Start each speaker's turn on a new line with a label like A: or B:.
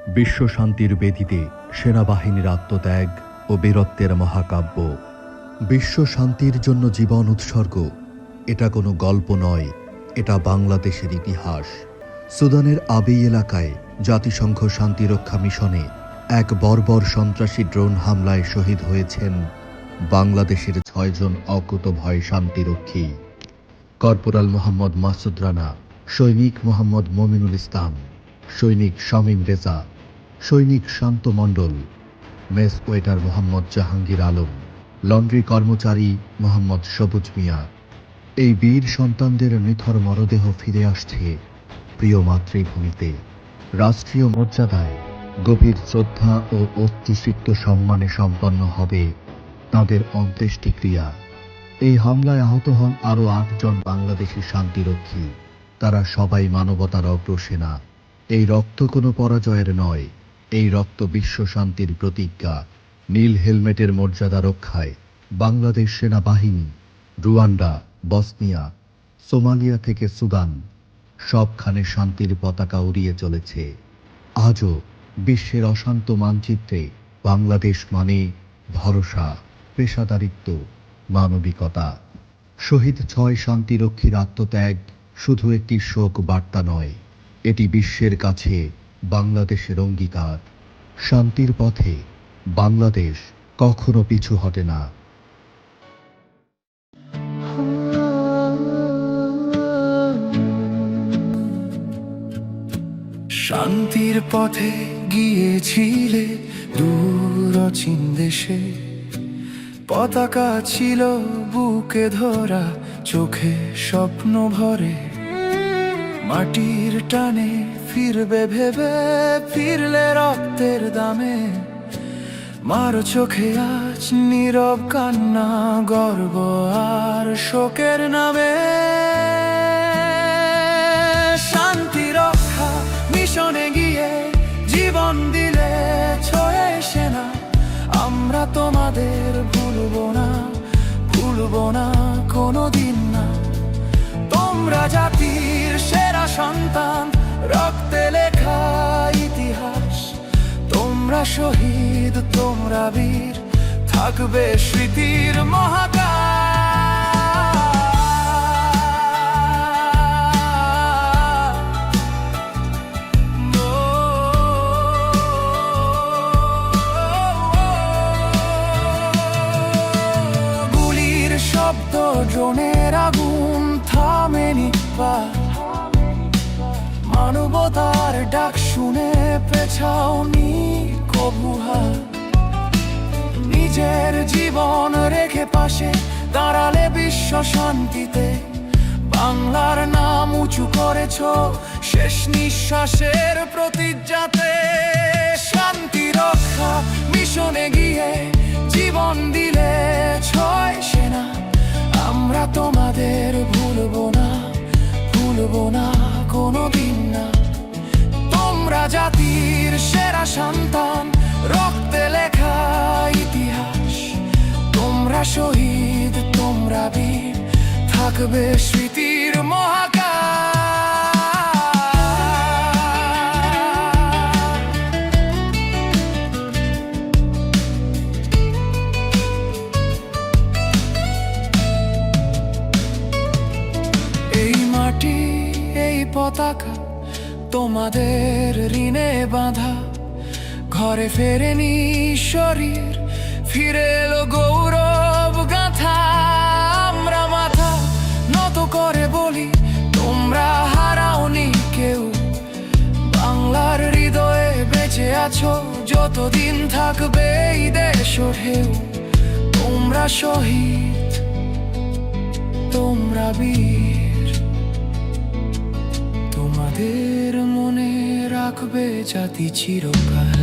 A: বিশ্ব শান্তির বেদিতে সেনাবাহিনীর আত্মত্যাগ ও বীরত্বের মহাকাব্য। বিশ্ব শান্তির জন্য জীবন উৎসর্গ, এটা কোনো গল্প নয়, এটা বাংলাদেশের ইতিহাস। সুদানের আবেই এলাকায় জাতিসংঘ শান্তিরক্ষা মিশনে এক বর্বর সন্ত্রাসী ড্রোন হামলায় শহীদ হয়েছেন বাংলাদেশের ৬ জন অকুতভয় শান্তিরক্ষী। কর্পোরাল মোহাম্মদ মাসুদ রানা, সৈনিক মোহাম্মদ মমিনুল ইসলাম, সৈনিক শামীম রেজা, সৈনিক Shanto Mondal, mess waiter Mohammad Jahangir Alam, laundry কর্মচারী মোহাম্মদ সবুজ মিয়া। এই বীর সন্তানদের নিথর মরদেহ ফিরে আসছে প্রিয় মাতৃভূমিতে। রাষ্ট্রীয় মর্যাদায় গভীর শ্রদ্ধা ও অশ্রুসিক্ত সম্মানে সম্পন্ন হবে তাঁদের অন্ত্যেষ্টিক্রিয়া। এই হামলায় আহত হন আরও ৮ জন বাংলাদেশি শান্তিরক্ষী। তারা সবাই মানবতার অগ্রসেনা। এই রক্ত কোনো পরাজয়ের নয়, এই রক্ত বিশ্ব শান্তির প্রতিজ্ঞা। নীল হেলমেটের মর্যাদা রক্ষায় বাংলাদেশ সেনাবাহিনী রুয়ান্ডা, বসনিয়া, সোমালিয়া থেকে সুদান সবখানে শান্তির পতাকা উড়িয়ে চলেছে। আজও বিশ্বের অশান্ত মানচিত্রে বাংলাদেশ মানে ভরসা, পেশাদারিত্ব, মানবিকতা। শহীদ ৬ শান্তিরক্ষীর আত্মত্যাগ শুধু একটি শোক বার্তা নয়, এটি বিশ্বের কাছে বাংলাদেশের অঙ্গীকার। শান্তির পথে বাংলাদেশ কখনো পিছু হটে না।
B: শান্তির পথে গিয়েছিলে দূর অচিন দেশে, পতাকা ছিল বুকে ধরা, চোখে স্বপ্ন ভরে। মাটির টানে ফিরবে ভেবে, ফিরলে রক্তের দামে। মার চোখে আজ নীরব কান্না, গর্ব আর শোকের নামে। শান্তি রক্ষা মিশনে গিয়ে জীবন দিলে ছয়ে সেনা। আমরা তোমাদের ভুলবো না, ভুলবো না কোনোদিন না। তোমরা জাতির সেরা সন্তান, রক্তে লেখা ইতিহাস। তোমরা শহীদ, তোমরা বীর, থাকবে স্মৃতির মহাকাশ। গুলির শব্দ, ড্রোনের আগুন থামেনি পার। মানবতার ডাক শুনে পেছাওনি কবু হাত। নিজের জীবন রেখে পাশে দাঁড়ালে বিশ্ব শান্তিতে। বাংলার নাম উঁচু করেছ শেষ নিঃশ্বাসের প্রতিজ্ঞাতে। শান্তি রক্ষা মিশনে গিয়ে জীবন দিলে ৬ সেনা। আমরা তোমাদের ভুলবো না, ভুলবো না কোনোদিন না। তোমরা জাতির সেরা সন্তান, রক্তে লেখা ইতিহাস। তোমরা শহীদ, তোমরা বীর, থাকবে স্মৃতির মহাকাশ। এই মাটি, এই পতাকা তোমাদের ঋণে বাঁধা। ঘরে ফেরেনি শরীর, ফিরে এলো গৌরব গাথা। আমরা মাথা নত করে বলি, তোমরা হারাওনি কেউ। বাংলার হৃদয়ে বেঁচে আছো, যতদিন থাকবে এই দেশ ঢেউ। তোমরা শহীদ, তোমরা বীর, তোমাদের মনে রাখবে জাতি চিরকাল।